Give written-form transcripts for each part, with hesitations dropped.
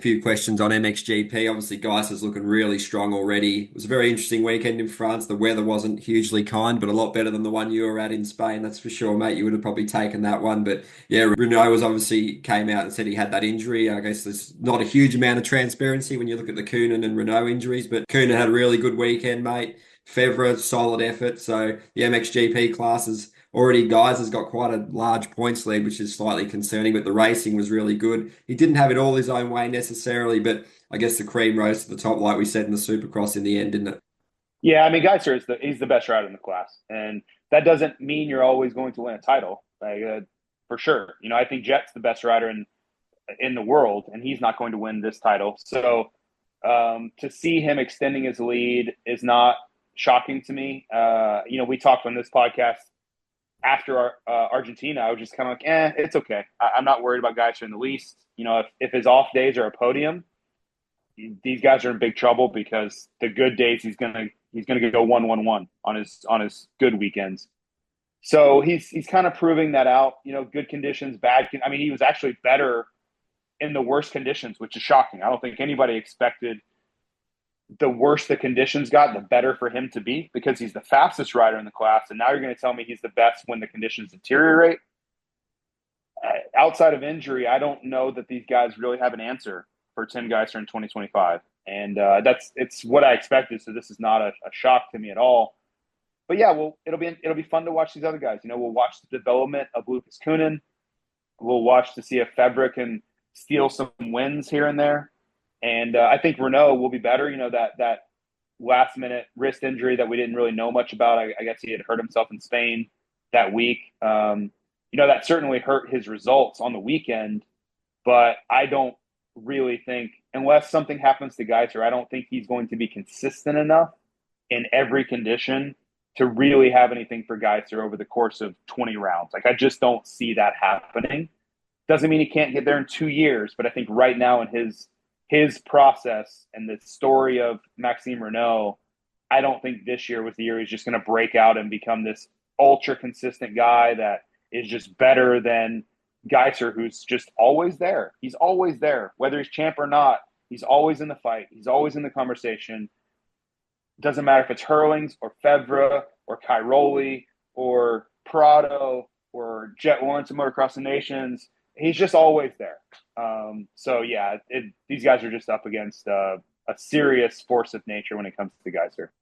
A few questions on MXGP. Obviously, Geiser's looking really strong already. It was a very interesting weekend in France. The weather wasn't hugely kind, but a lot better than the one you were at in Spain. That's for sure, mate. You would have probably taken that one. But yeah, Renault was obviously came out and said he had that injury. I guess there's not a huge amount of transparency when you look at the Coonan and Renault injuries, but Coonan had a really good weekend, mate. Fevre, solid effort. So the MXGP classes already, guys, has got quite a large points lead, which is slightly concerning, but the racing was really good. He didn't have it all his own way necessarily, but I guess the cream rose to the top, like we said in the Supercross in the end, didn't it? Yeah, I mean, Geiser is he's the best rider in the class, and that doesn't mean you're always going to win a title, like, for sure. I think Jet's the best rider in the world, and he's not going to win this title. So to see him extending his lead is not shocking to me. We talked on this podcast after Argentina. I was just kind of like, it's okay. I'm not worried about Geiser in the least. If his off days are a podium, these guys are in big trouble because the good days he's gonna go 1-1-1 on his good weekends. So he's kind of proving that out. Good conditions, bad. I mean, he was actually better in the worst conditions, which is shocking. I don't think anybody expected the worse the conditions got, the better for him to be because he's the fastest rider in the class. And now you're going to tell me he's the best when the conditions deteriorate. Outside of injury, I don't know that these guys really have an answer for Tim Geiser in 2025. And it's what I expected. So this is not a shock to me at all. But yeah, well, it'll be fun to watch these other guys. We'll watch the development of Lucas Coonan. We'll watch to see if Febvre can steal some wins here and there. And I think Renault will be better. That last minute wrist injury that we didn't really know much about. I guess he had hurt himself in Spain that week. That certainly hurt his results on the weekend. But I don't really think, unless something happens to Geiser, I don't think he's going to be consistent enough in every condition to really have anything for Geiser over the course of 20 rounds. Like, I just don't see that happening. Doesn't mean he can't get there in 2 years, but I think right now in his process and the story of Maxime Renault, I don't think this year was the year he's just going to break out and become this ultra consistent guy that is just better than Geiser, who's just always there. He's always there, whether he's champ or not. He's always in the fight. He's always in the conversation. Doesn't matter if it's Hurlings or Fevre or Cairoli or Prado or Jet Lawrence and Motocross the Nations. He's just always there. So yeah, these guys are just up against a serious force of nature when it comes to Geiser.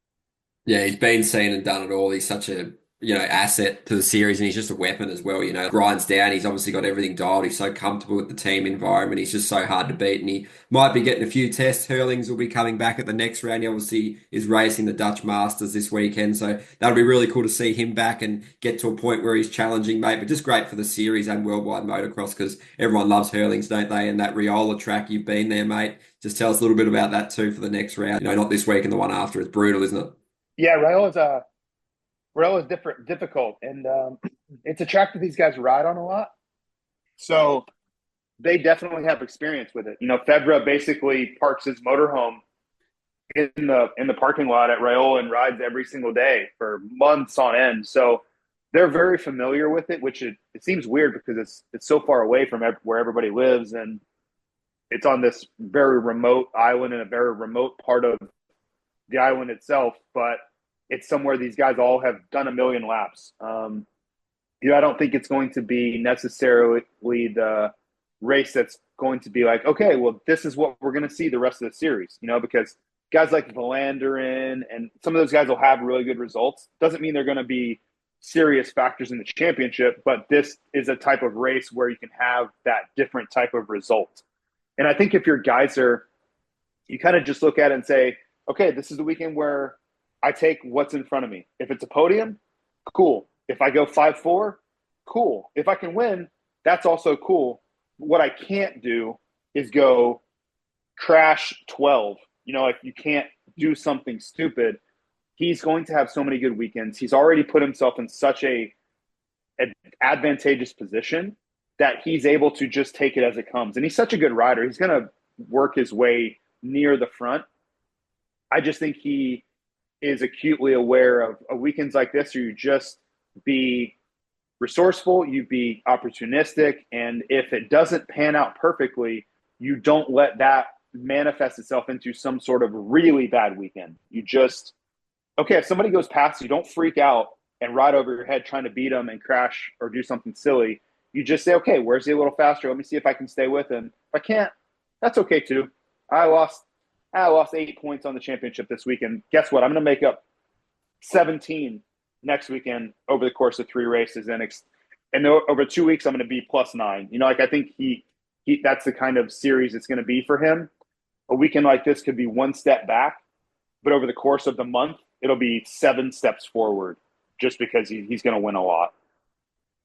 Yeah, he's been seen and done it all. He's such a, asset to the series and he's just a weapon as well, grinds down. He's obviously got everything dialed. He's so comfortable with the team environment. He's just so hard to beat and he might be getting a few tests. Hurlings will be coming back at the next round. He obviously is racing the Dutch Masters this weekend. So that'll be really cool to see him back and get to a point where he's challenging, mate. But just great for the series and worldwide motocross because everyone loves Hurlings, don't they? And that Riola track, you've been there, mate. Just tell us a little bit about that too for the next round. Not this week and the one after. It's brutal, isn't it? Yeah, Rail is difficult, and it's a track that these guys ride on a lot. So they definitely have experience with it. Febvre basically parks his motorhome in the parking lot at Riola and rides every single day for months on end. So they're very familiar with it, which it seems weird because it's so far away from where everybody lives, and it's on this very remote island in a very remote part of the island itself. But it's somewhere these guys all have done a million laps. I don't think it's going to be necessarily the race that's going to be like, okay, well, this is what we're going to see the rest of the series, because guys like Valanderen and some of those guys will have really good results. Doesn't mean they're going to be serious factors in the championship, but this is a type of race where you can have that different type of result. And I think if you're Geiser, you kind of just look at it and say, okay, this is the weekend where I take what's in front of me. If it's a podium, cool. If I go 5-4, cool. If I can win, that's also cool. What I can't do is go crash 12. Like you can't do something stupid. He's going to have so many good weekends. He's already put himself in such an advantageous position that he's able to just take it as it comes. And he's such a good rider. He's going to work his way near the front. I just think he is acutely aware of weekends like this where you just be resourceful, you be opportunistic, and if it doesn't pan out perfectly, you don't let that manifest itself into some sort of really bad weekend. You just, okay, if somebody goes past you, don't freak out and ride over your head trying to beat them and crash or do something silly. You just say, okay, where's he a little faster? Let me see if I can stay with him. If I can't, that's okay too. I lost I lost 8 points on the championship this weekend. Guess what? I'm going to make up 17 next weekend over the course of 3 races, and over 2 weeks I'm going to be +9. Like I think he that's the kind of series it's going to be for him. A weekend like this could be one step back, but over the course of the month it'll be 7 steps forward, just because he's going to win a lot.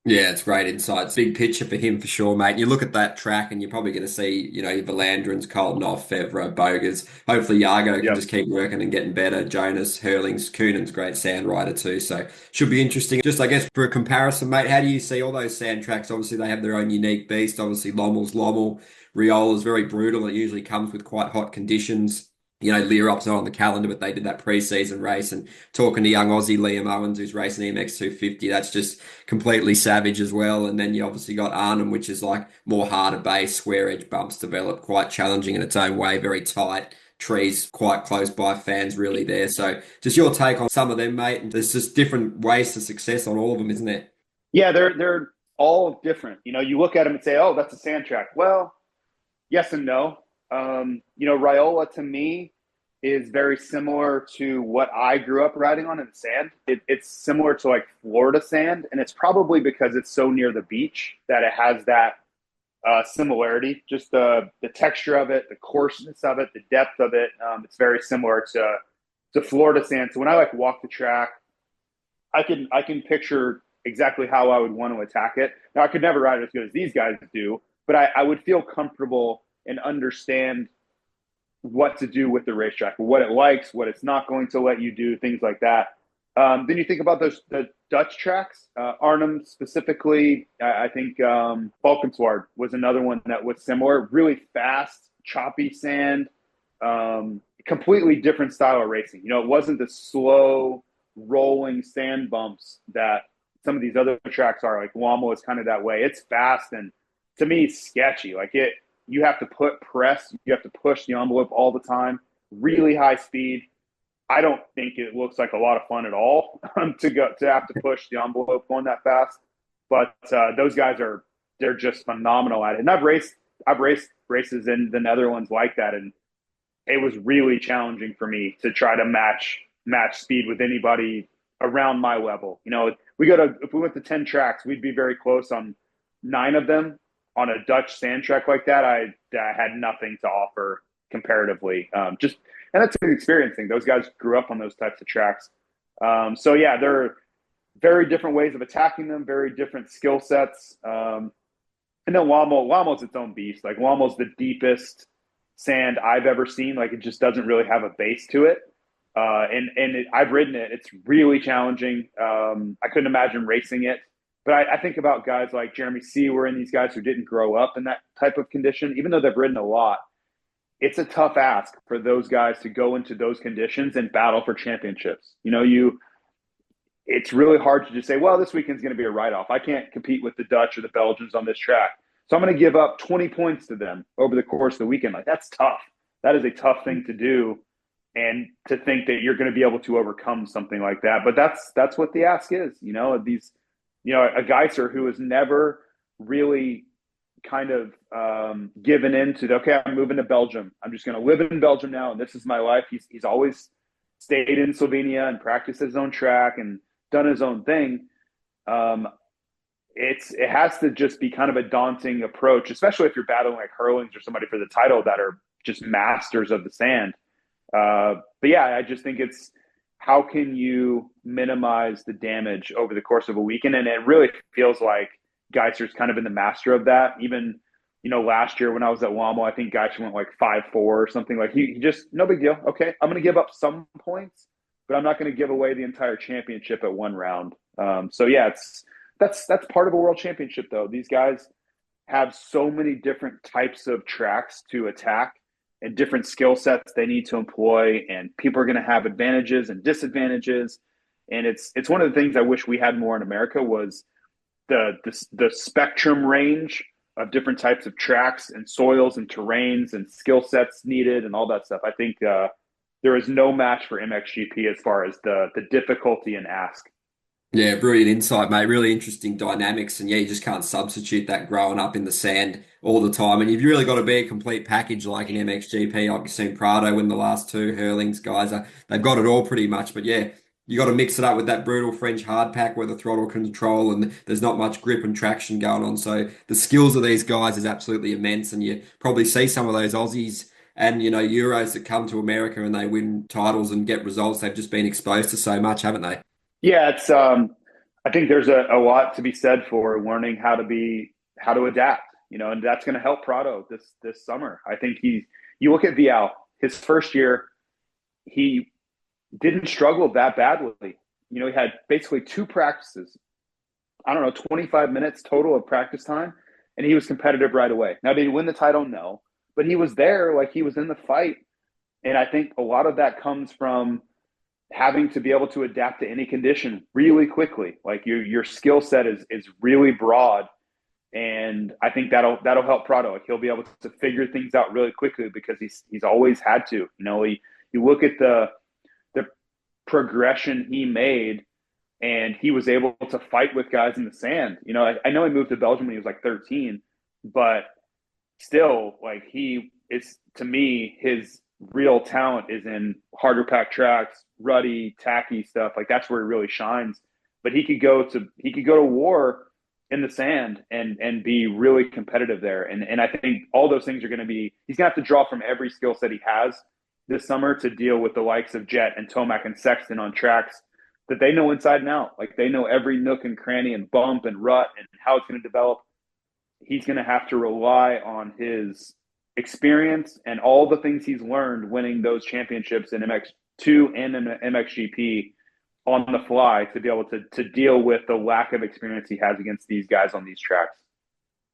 Yeah, it's great insights. Big picture for him for sure, mate. You look at that track and you're probably going to see, your Valandrins, Koldenhoff, Fevre, Bogers. Hopefully Yargo can Yep. just keep working and getting better. Jonas, Hurlings, Coonen's great sand rider too. So should be interesting. Just, I guess, for a comparison, mate, how do you see all those sand tracks? Obviously, they have their own unique beast. Obviously, Lommel's Lommel. Riola's very brutal. It usually comes with quite hot conditions. Learop's not on the calendar, but they did that pre-season race. And talking to young Aussie Liam Owens, who's racing EMX 250, that's just completely savage as well. And then you obviously got Arnhem, which is like more harder base, square edge bumps developed, quite challenging in its own way, very tight. Trees quite close by, fans really there. So, just your take on some of them, mate. And there's just different ways to success on all of them, isn't there? Yeah, they're all different. You look at them and say, "Oh, that's a sand track." Well, yes and no. Riola to me is very similar to what I grew up riding on in sand. It's similar to like Florida sand, and it's probably because it's so near the beach that it has that similarity. Just the texture of it, the coarseness of it, the depth of it. It's very similar to Florida sand. So when I like walk the track, I can picture exactly how I would want to attack it. Now I could never ride it as good as these guys do, but I would feel comfortable and understand what to do with the racetrack, what it likes, what it's not going to let you do, things like that. Then you think about the Dutch tracks, Arnhem specifically. I think Valkenswaard was another one that was similar, really fast, choppy sand, completely different style of racing. It wasn't the slow rolling sand bumps that some of these other tracks are. Like Wamo is kind of that way. It's fast and to me sketchy. Like you have to put press, you have to push the envelope all the time, really high speed. I don't think it looks like a lot of fun at all to have to push the envelope going that fast. But those guys they're just phenomenal at it. And I've raced races in the Netherlands like that, and it was really challenging for me to try to match speed with anybody around my level. If we went to 10 tracks, we'd be very close on 9 of them. On a Dutch sand track like that, I had nothing to offer comparatively. And that's an experience thing. Those guys grew up on those types of tracks. So yeah, they're very different ways of attacking them, very different skill sets. And then Wamo's its own beast. Like Wamo's the deepest sand I've ever seen. Like it just doesn't really have a base to it. I've ridden it. It's really challenging. I couldn't imagine racing it. But I think about guys like Jeremy Seawer and these guys who didn't grow up in that type of condition, even though they've ridden a lot. It's a tough ask for those guys to go into those conditions and battle for championships. It's really hard to just say, well, this weekend's going to be a write-off. I can't compete with the Dutch or the Belgians on this track. So I'm going to give up 20 points to them over the course of the weekend. Like that's tough. That is a tough thing to do. And to think that you're going to be able to overcome something like that. But that's what the ask is, a Geiser who has never really kind of given in to, okay, I'm moving to Belgium. I'm just going to live in Belgium now, and this is my life. He's always stayed in Slovenia and practiced his own track and done his own thing. It has to just be kind of a daunting approach, especially if you're battling like Hurlings or somebody for the title that are just masters of the sand. But yeah, I just think it's how can you minimize the damage over the course of a weekend? And it really feels like Geiser's kind of been the master of that. Even, last year when I was at Wamo, I think Geiser went like 5-4 or something. Like he just, no big deal. Okay, I'm going to give up some points, but I'm not going to give away the entire championship at one round. So yeah, that's part of a world championship though. These guys have so many different types of tracks to attack and different skill sets they need to employ, and people are going to have advantages and disadvantages. And it's one of the things I wish we had more in America was the spectrum range different types of tracks and soils and terrains and skill sets needed and all that stuff. I think there is no match for MXGP as far as the difficulty and ask. Yeah, brilliant insight, mate. Really interesting dynamics. And yeah, you just can't substitute that growing up in the sand all the time. And you've really got to be a complete package like in MXGP. I've seen Prado win the last two, Hurlings, guys. They've got it all pretty much. But yeah, you got to mix it up with that brutal French hard pack where the throttle control and there's not much grip and traction going on. So the skills of these guys is absolutely immense. And you probably see some of those Aussies and, Euros that come to America and they win titles and get results. They've just been exposed to so much, haven't they? Yeah, it's I think there's a lot to be said for learning how to adapt, and that's going to help Prado this summer. I think you look at Vial, his first year, he didn't struggle that badly. He had basically two practices. I don't know, 25 minutes total of practice time, and he was competitive right away. Now, did he win the title? No, but he was there, like he was in the fight, and I think a lot of that comes from having to be able to adapt to any condition really quickly. Like your skill set is really broad, and I think that'll help Prado. Like he'll be able to figure things out really quickly because he's always had to. You look at the progression he made, and he was able to fight with guys in the sand. I know he moved to Belgium when he was like 13, but still, like he is, to me, his real talent is in harder pack tracks, ruddy, tacky stuff. Like that's where he really shines. But he could go to war in the sand and be really competitive there. And I think all those things are going to be, he's going to have to draw from every skill set he has this summer to deal with the likes of Jet and Tomac and Sexton on tracks that they know inside and out. Like they know every nook and cranny and bump and rut and how it's going to develop. He's going to have to rely on his experience and all the things he's learned winning those championships in MX2 and in MXGP on the fly to be able to deal with the lack of experience he has against these guys on these tracks.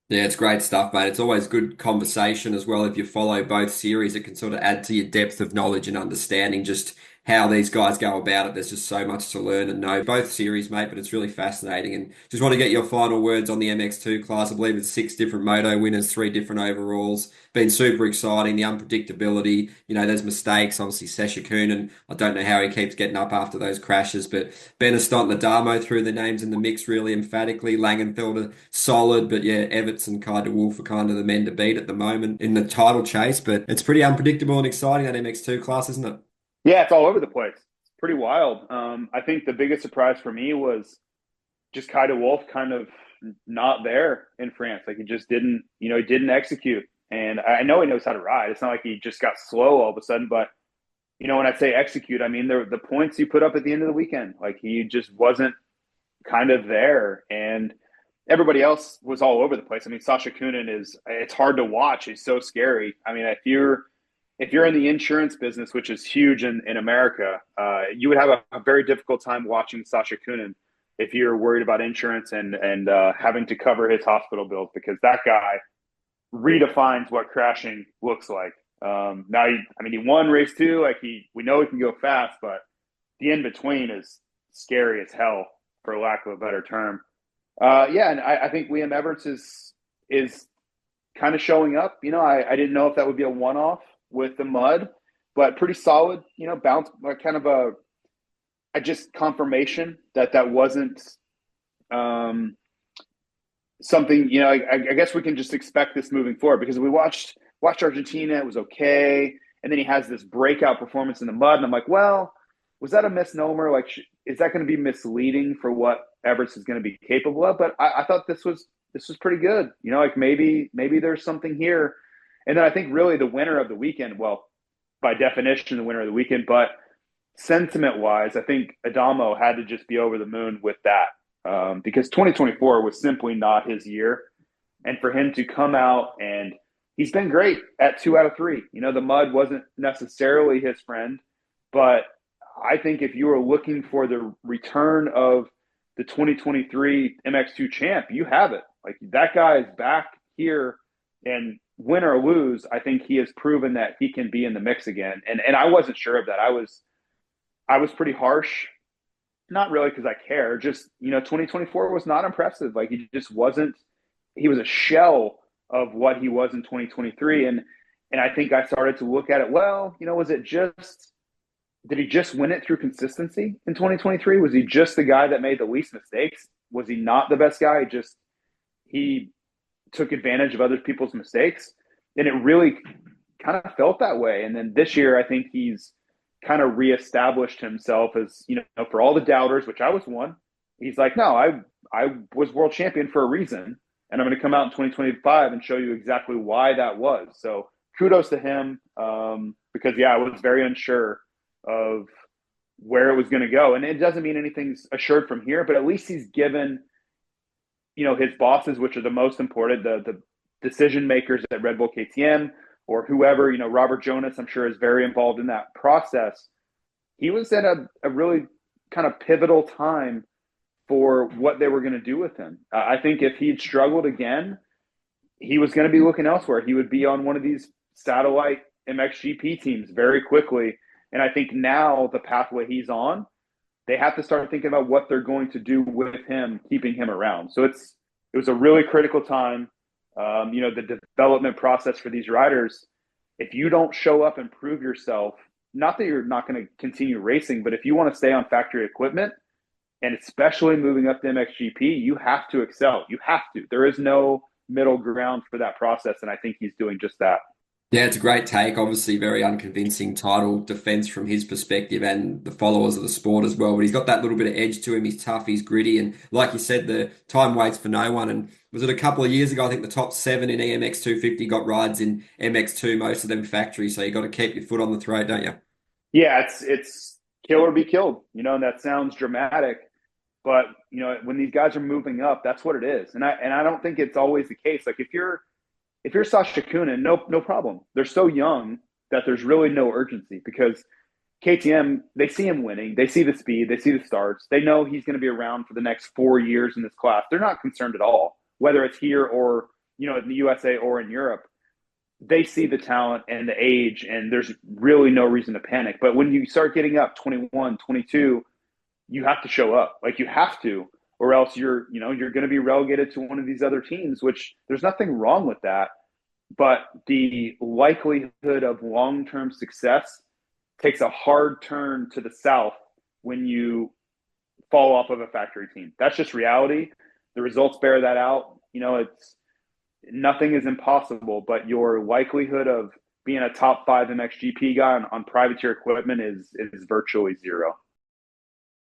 Yeah, it's great stuff, mate. It's always good conversation as well. If you follow both series, it can sort of add to your depth of knowledge and understanding just how these guys go about it. There's just so much to learn and know. Both series, mate, but it's really fascinating. And just want to get your final words on the MX2 class. I believe it's six different moto winners, three different overalls. Been super exciting. The unpredictability, there's mistakes. Obviously, Sesha Kunin, I don't know how he keeps getting up after those crashes, but Benestott and Adamo threw their names in the mix really emphatically. Langenfelder solid, but yeah, Everts and Kai de Wolf are kind of the men to beat at the moment in the title chase. But it's pretty unpredictable and exciting, that MX2 class, isn't it? Yeah, it's all over the place. It's pretty wild. I think the biggest surprise for me was just Kai de Wolf kind of not there in France. Like he didn't execute. And I know he knows how to ride. It's not like he just got slow all of a sudden, but when I say execute, I mean the points he put up at the end of the weekend. Like he just wasn't kind of there, and everybody else was all over the place. I mean, Sasha Kunin it's hard to watch. He's so scary. I mean, if you're in the insurance business, which is huge in America, you would have a very difficult time watching Sasha Kunin if you're worried about insurance and having to cover his hospital bills, because that guy redefines what crashing looks like. Now, he won race two. Like we know he can go fast, but the in between is scary as hell, for lack of a better term. Yeah, and I think Liam Everts is kind of showing up. I didn't know if that would be a one off with the mud, but pretty solid. Bounce, kind of a just confirmation that wasn't something. I guess we can just expect this moving forward, because we watched Argentina. It was okay, and then he has this breakout performance in the mud, and I'm like, well, was that a misnomer? Like, is that going to be misleading for what Everts is going to be capable of? But I thought this was pretty good. Like maybe there's something here. And then I think really the winner of the weekend, well, by definition, the winner of the weekend, but sentiment wise, I think Adamo had to just be over the moon with that, because 2024 was simply not his year. And for him to come out, and he's been great at 2 out of 3. The mud wasn't necessarily his friend, but I think if you were looking for the return of the 2023 MX2 champ, you have it. Like that guy is back here, and win or lose, I think he has proven that he can be in the mix again. And I wasn't sure of that. I was pretty harsh, not really because I care. Just 2024 was not impressive. Like he just wasn't. He was a shell of what he was in 2023. And I think I started to look at it, well, was it just, did he just win it through consistency in 2023? Was he just the guy that made the least mistakes? Was he not the best guy? Just he took advantage of other people's mistakes. And it really kind of felt that way. And then this year, I think he's kind of reestablished himself as, for all the doubters, which I was one. He's like, no, I was world champion for a reason. And I'm going to come out in 2025 and show you exactly why that was. So kudos to him, because, yeah, I was very unsure of where it was going to go. And it doesn't mean anything's assured from here, but at least he's given, his bosses, which are the most important, the decision makers at Red Bull KTM or whoever, Robert Jonas, I'm sure, is very involved in that process. He was at a really kind of pivotal time for what they were going to do with him. I think if he'd struggled again, he was going to be looking elsewhere. He would be on one of these satellite MXGP teams very quickly. And I think now the pathway he's on, they have to start thinking about what they're going to do with him, keeping him around. So it was a really critical time. The development process for these riders, if you don't show up and prove yourself, not that you're not going to continue racing, but if you want to stay on factory equipment, and especially moving up to MXGP, you have to excel. You have to. There is no middle ground for that process, and I think he's doing just that. Yeah, it's a great take. Obviously, very unconvincing title defense from his perspective and the followers of the sport as well. But he's got that little bit of edge to him. He's tough, he's gritty, and like you said, the time waits for no one. And was it a couple of years ago? I think the top seven in EMX 250 got rides in MX2, most of them factory. So you got to keep your foot on the throat, don't you? Yeah, it's kill or be killed, and that sounds dramatic, but when these guys are moving up, that's what it is. And I don't think it's always the case. Like if you're Sasha Kunin, no problem. They're so young that there's really no urgency because KTM, they see him winning. They see the speed. They see the starts. They know he's going to be around for the next 4 years in this class. They're not concerned at all, whether it's here or, in the USA or in Europe. They see the talent and the age, and there's really no reason to panic. But when you start getting up 21, 22, you have to show up. Like you have to, or else you're going to be relegated to one of these other teams, which there's nothing wrong with that. But the likelihood of long-term success takes a hard turn to the south when you fall off of a factory team. That's just reality. The results bear that out. It's nothing is impossible, but your likelihood of being a top 5 MXGP guy on privateer equipment is virtually zero.